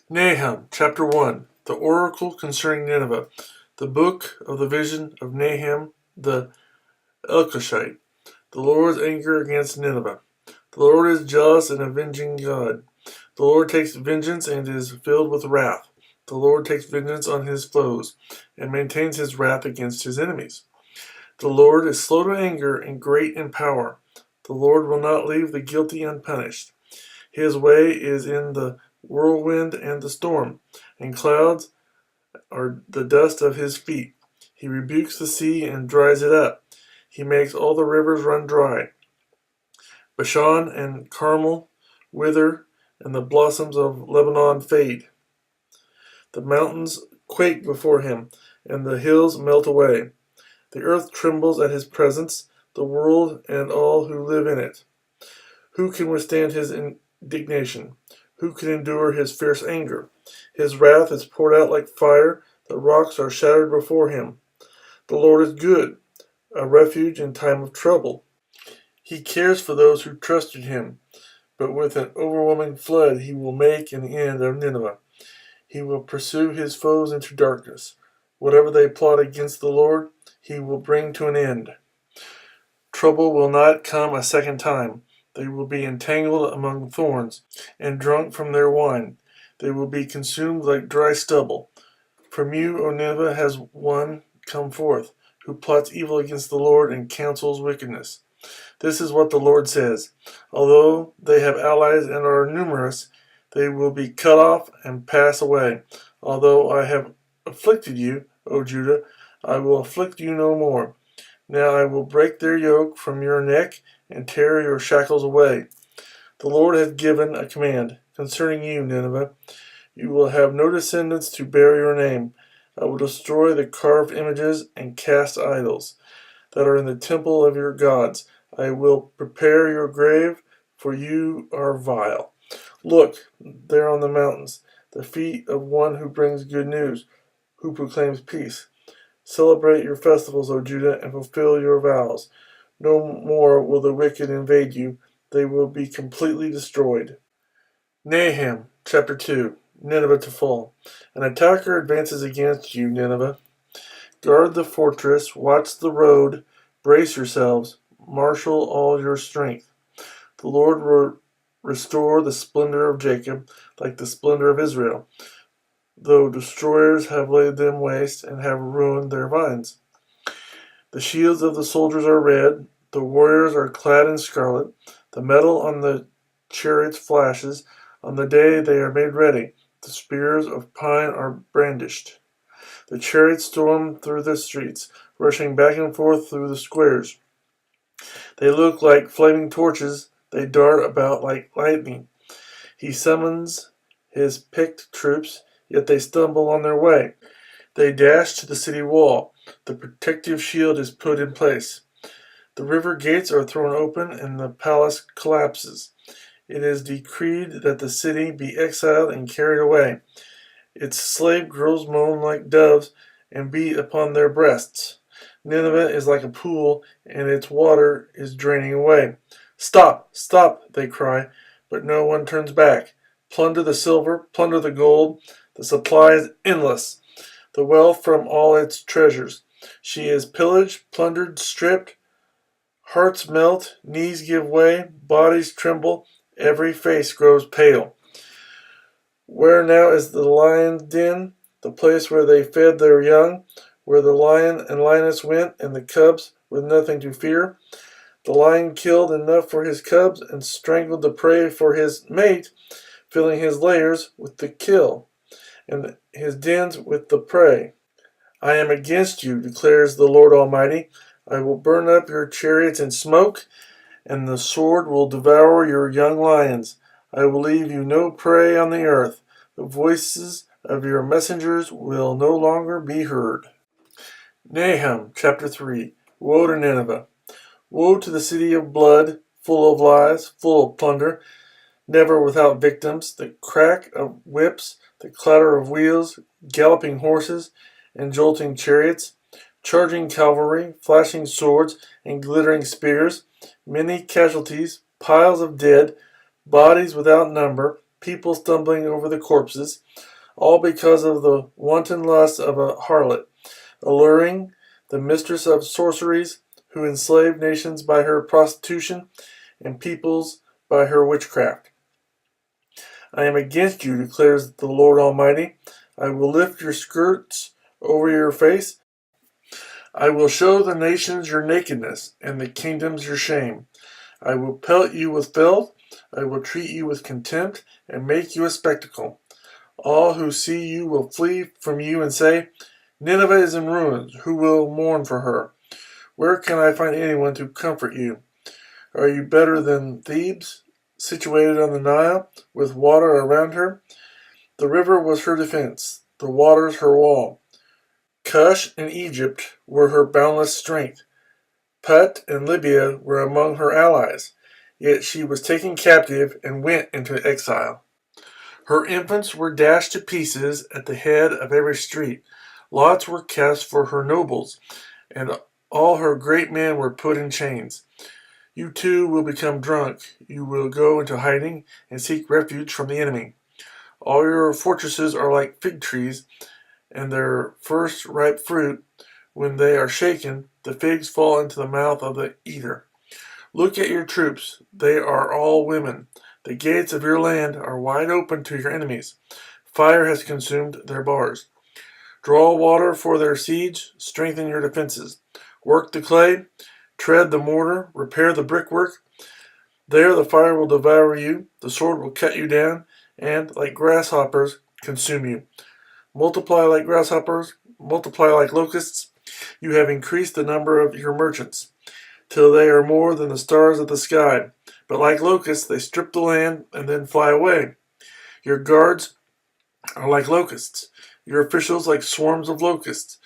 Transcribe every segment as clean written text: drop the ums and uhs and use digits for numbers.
Nahum, chapter 1, the oracle concerning Nineveh, the book of the vision of Nahum the Elkoshite, the Lord's anger against Nineveh. The Lord is jealous and avenging God. The Lord takes vengeance and is filled with wrath. The Lord takes vengeance on his foes and maintains his wrath against his enemies. The Lord is slow to anger and great in power. The Lord will not leave the guilty unpunished. His way is in the whirlwind and the storm, and clouds are the dust of his feet. He rebukes the sea and dries it up. He makes all the rivers run dry. Bashan and Carmel wither, and the blossoms of Lebanon fade. The mountains quake before him, and the hills melt away. The earth trembles at his presence, the world and all who live in it. Who can withstand his indignation? Who can endure his fierce anger? His wrath is poured out like fire, the rocks are shattered before him. The Lord is good, a refuge in time of trouble. He cares for those who trust in him, but with an overwhelming flood he will make an end of Nineveh. He will pursue his foes into darkness. Whatever they plot against the Lord, he will bring to an end. Trouble will not come a second time. They will be entangled among thorns, and drunk from their wine. They will be consumed like dry stubble. From you, O Nineveh, has one come forth, who plots evil against the Lord and counsels wickedness. This is what the Lord says. Although they have allies and are numerous, they will be cut off and pass away. Although I have afflicted you, O Judah, I will afflict you no more. Now I will break their yoke from your neck and tear your shackles away. The Lord has given a command concerning you, Nineveh. You will have no descendants to bear your name. I will destroy the carved images and cast idols that are in the temple of your gods. I will prepare your grave, for you are vile. Look, there on the mountains, the feet of one who brings good news, who proclaims peace. Celebrate your festivals, O Judah, and fulfill your vows. No more will the wicked invade you. They will be completely destroyed. Nahum, chapter 2, Nineveh to fall. An attacker advances against you, Nineveh. Guard the fortress, watch the road, brace yourselves, marshal all your strength. The Lord will restore the splendor of Jacob, like the splendor of Israel, though destroyers have laid them waste and have ruined their vines. The shields of the soldiers are red, the warriors are clad in scarlet, the metal on the chariots flashes, on the day they are made ready, the spears of pine are brandished. The chariots storm through the streets, rushing back and forth through the squares. They look like flaming torches, they dart about like lightning. He summons his picked troops, yet they stumble on their way. They dash to the city wall. The protective shield is put in place. The river gates are thrown open and the palace collapses. It is decreed that the city be exiled and carried away. Its slave girls moan like doves and beat upon their breasts. Nineveh is like a pool, and its water is draining away. Stop, stop, they cry, but no one turns back. Plunder the silver, plunder the gold. The supply is endless. The wealth from all its treasures. She is pillaged, plundered, stripped. Hearts melt, knees give way, bodies tremble, every face grows pale. Where now is the lion's den, the place where they fed their young, where the lion and lioness went, and the cubs with nothing to fear? The lion killed enough for his cubs and strangled the prey for his mate, filling his lairs with the kill, and his dens with the prey. I am against you, declares the Lord Almighty. I will burn up your chariots in smoke, and the sword will devour your young lions. I will leave you no prey on the earth. The voices of your messengers will no longer be heard. Nahum, chapter 3. Woe to Nineveh. Woe to the city of blood, full of lies, full of plunder, never without victims, the crack of whips, the clatter of wheels, galloping horses, and jolting chariots, charging cavalry, flashing swords, and glittering spears, many casualties, piles of dead, bodies without number, people stumbling over the corpses, all because of the wanton lust of a harlot, alluring the mistress of sorceries, who enslaved nations by her prostitution and peoples by her witchcraft. I am against you, declares the Lord Almighty. I will lift your skirts over your face. I will show the nations your nakedness, and the kingdoms your shame. I will pelt you with filth. I will treat you with contempt, and make you a spectacle. All who see you will flee from you and say, Nineveh is in ruins. Who will mourn for her? Where can I find anyone to comfort you? Are you better than Thebes, situated on the Nile, with water around her? The river was her defense, the waters her wall. Cush and Egypt were her boundless strength. Put and Libya were among her allies. Yet she was taken captive and went into exile. Her infants were dashed to pieces at the head of every street. Lots were cast for her nobles, and all her great men were put in chains. You too will become drunk. You will go into hiding and seek refuge from the enemy. All your fortresses are like fig trees, and their first ripe fruit, when they are shaken, the figs fall into the mouth of the eater. Look at your troops. They are all women. The gates of your land are wide open to your enemies. Fire has consumed their bars. Draw water for their siege. Strengthen your defenses. Work the clay. Tread the mortar. Repair the brickwork. There the fire will devour you. The sword will cut you down, and, like grasshoppers, consume you. Multiply like grasshoppers. Multiply like locusts. You have increased the number of your merchants, till they are more than the stars of the sky. But like locusts, they strip the land and then fly away. Your guards are like locusts, your officials like swarms of locusts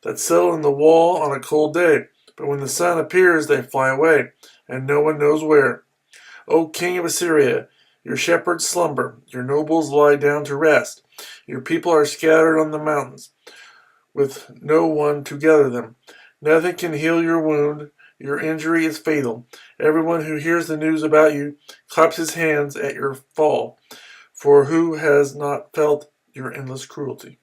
that settle in the wall on a cold day. But when the sun appears, they fly away, and no one knows where. O king of Assyria, your shepherds slumber, your nobles lie down to rest. Your people are scattered on the mountains, with no one to gather them. Nothing can heal your wound. Your injury is fatal. Everyone who hears the news about you claps his hands at your fall, for who has not felt your endless cruelty?